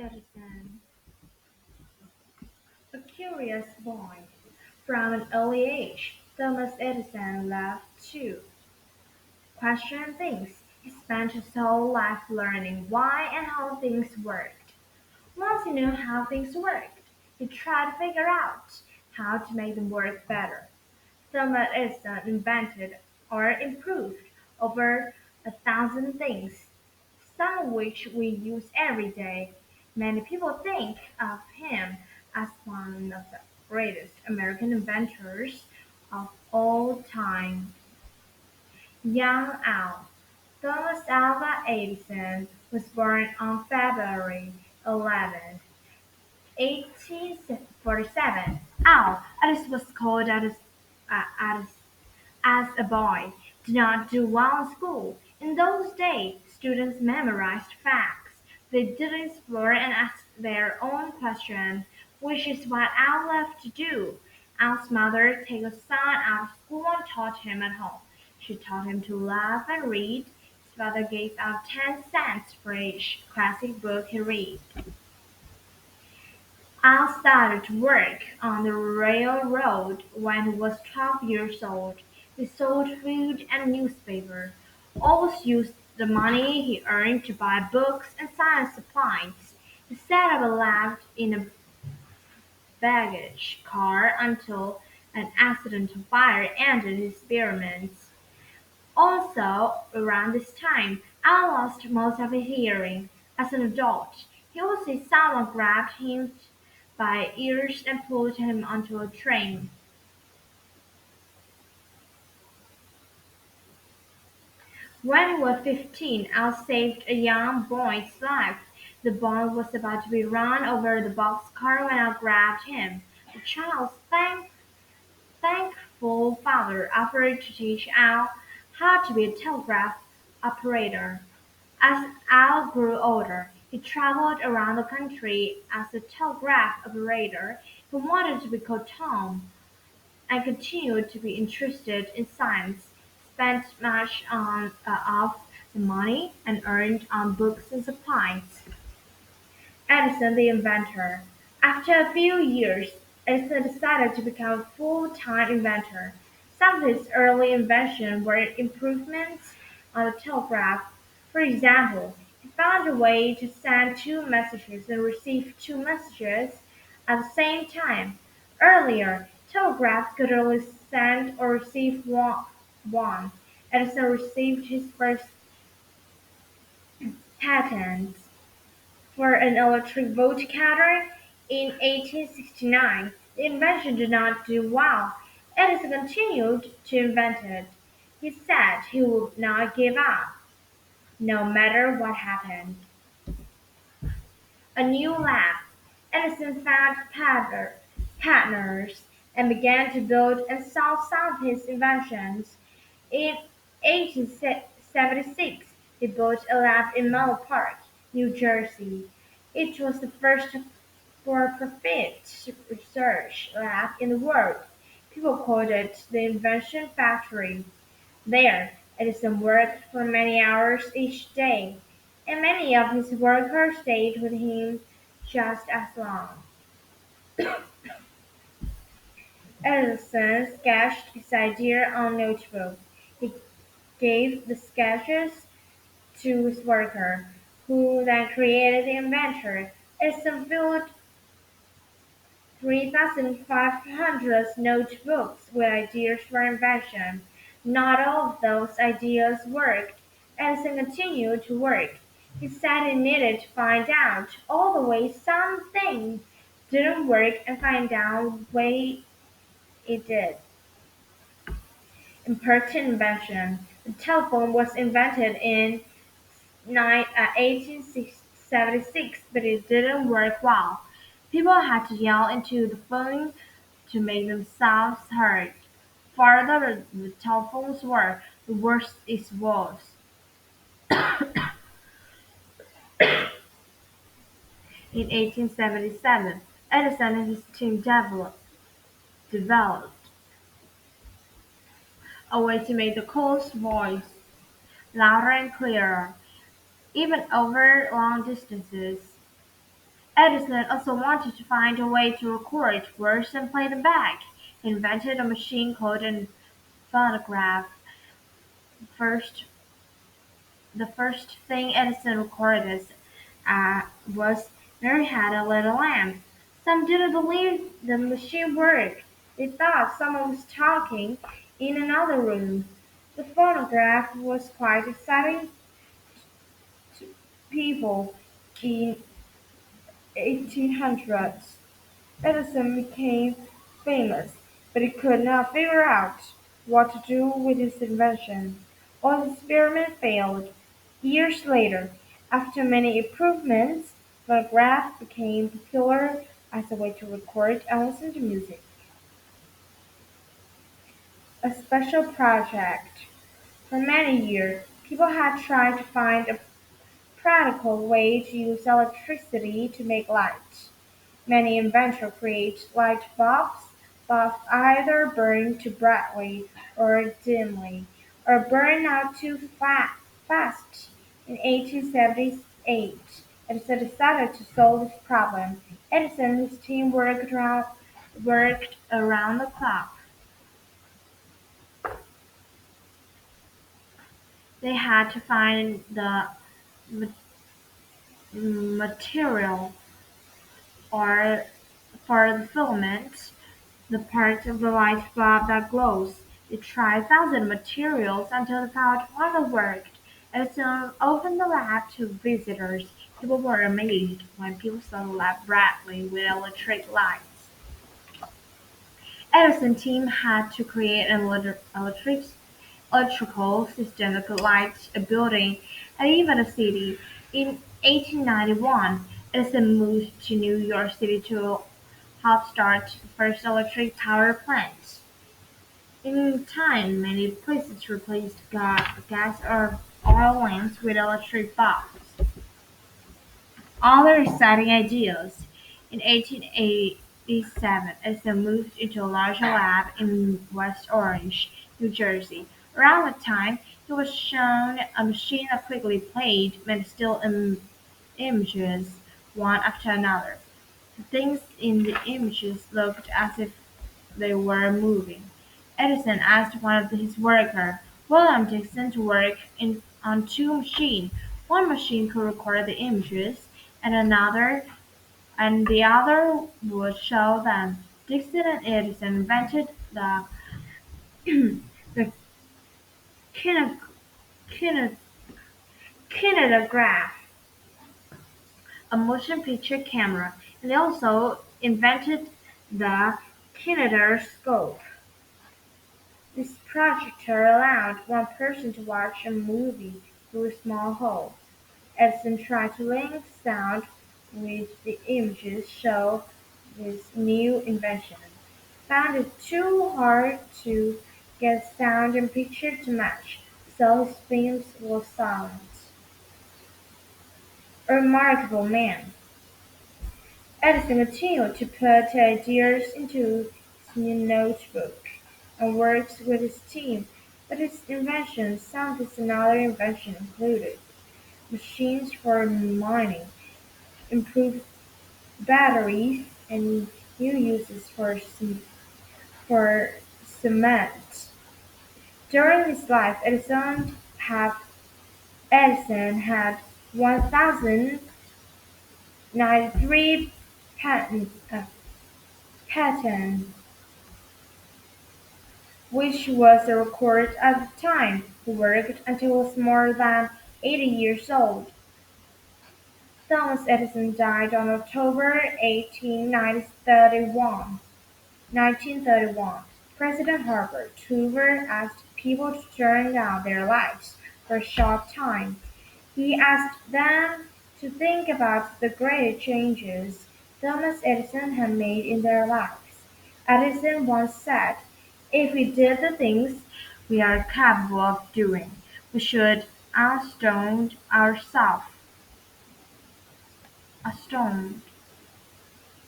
Edison, a curious boy. From an early age, Thomas Edison loved to question things. He spent his whole life learning why and how things worked. Once he knew how things worked, he tried to figure out how to make them work better. Thomas Edison invented or improved over 1,000 things, some of which we use every day. Many people think of him as one of the greatest American inventors of all time. Young Al. Thomas Alva Edison was born on February 11, 1847. Al, as was called as a boy, did not do well in school. In those days, students memorized facts. They didn't explore and ask their own questions, which is what Al loved to do. Al's mother took his son out of school and taught him at home. She taught him to laugh and read. His father gave out 10 cents for each classic book he read. Al started to work on the railroad when he was 12 years old. He sold food and newspapers, always used the money he earned to buy books and science supplies. He set up a lab in a baggage car until an accidental fire ended his experiments. Also, around this time, Al lost most of his hearing. As an adult, he would see someone grab him by ears and pulled him onto a train. When he was 15, Al saved a young boy's life. The boy was about to be run over the boxcar when Al grabbed him. The child's thankful father offered to teach Al how to be a telegraph operator. As Al grew older, he traveled around the country as a telegraph operator. He wanted to be called Tom and continued to be interested in science, spent much of the money and earned on books and supplies. Edison the inventor. After a few years, Edison decided to become a full-time inventor. Some of his early inventions were improvements on the telegraph. For example, he found a way to send two messages and receive two messages at the same time. Earlier, telegraphs could only send or receive one. Edison received his first patent for an electric vote counter in 1869. The invention did not do well. Edison continued to invent it. He said he would not give up, no matter what happened. A new lab. Edison found partners and began to build and sell some of his inventions. In 1876, he built a lab in Menlo Park, New Jersey. It was the first for-profit research lab in the world. People called it the Invention Factory. There, Edison worked for many hours each day, and many of his workers stayed with him just as long. Edison sketched his idea on a notebook. He gave the sketches to his worker, who then created the inventor. Edison filled 3,500 notebooks with ideas for invention. Not all of those ideas worked. Edison continued to work. He said he needed to find out all the ways some things didn't work and find out why it did. Important invention. The telephone was invented in 1876, but it didn't work well. People had to yell into the phone to make themselves heard. Farther the telephones were, the worse it was. In 1877, Edison and his team developed a way to make the call's voice louder and clearer, even over long distances. Edison also wanted to find a way to record words and play them back. He invented a machine called a phonograph. First, the first thing Edison recorded was Mary had a little lamp. Some didn't believe the machine worked. They thought someone was talking in another room. The phonograph was quite exciting to people in 1800s. Edison became famous, but he could not figure out what to do with his invention. All his experiments failed. Years later, after many improvements, phonograph became popular as a way to record and listen to music. A special project. For many years, people had tried to find a practical way to use electricity to make light. Many inventors create light bulbs. Bulbs either burn too brightly or dimly, or burn out too fast. In 1878, Edison decided to solve this problem. Edison and his team worked around the clock. They had to find the ma- material or for the filament, the part of the light bulb that glows. They tried thousands of materials until they found one that worked. Edison opened the lab to visitors. People were amazed when people saw the lab brightly with electric lights. Edison's team had to create an electrical system that could light a building and even a city. In 1891, Edison moved to New York City to help start the first electric power plant. In time, many places replaced gas or oil lamps with electric bulbs. Other exciting ideas. In 1887, Edison moved into a larger lab in West Orange, New Jersey. Around that time, he was shown a machine that quickly played many still images, one after another. The things in the images looked as if they were moving. Edison asked one of his workers, William Dixon, to work on two machines. One machine could record the images, and the other would show them. Dixon and Edison invented the kino- kino- kinetograph, a motion picture camera, and they also invented the kinetoscope. This projector allowed one person to watch a movie through a small hole. Edison tried to link sound with the images show his new invention. Found it too hard to get sound and picture to match, so his films were silent. A remarkable man. Edison continued to put ideas into his new notebook and worked with his team, but his inventions, some of his another invention included machines for mining, improved batteries, and new uses for cement. During his life, Edison had 1,093 patents, which was a record at the time. He worked until he was more than 80 years old. Thomas Edison died on October 18, 1931. President Herbert Hoover asked people to turn down their lights for a short time. He asked them to think about the great changes Thomas Edison had made in their lives. Edison once said, "If we did the things we are capable of doing, we should astonish ourselves." Astonished.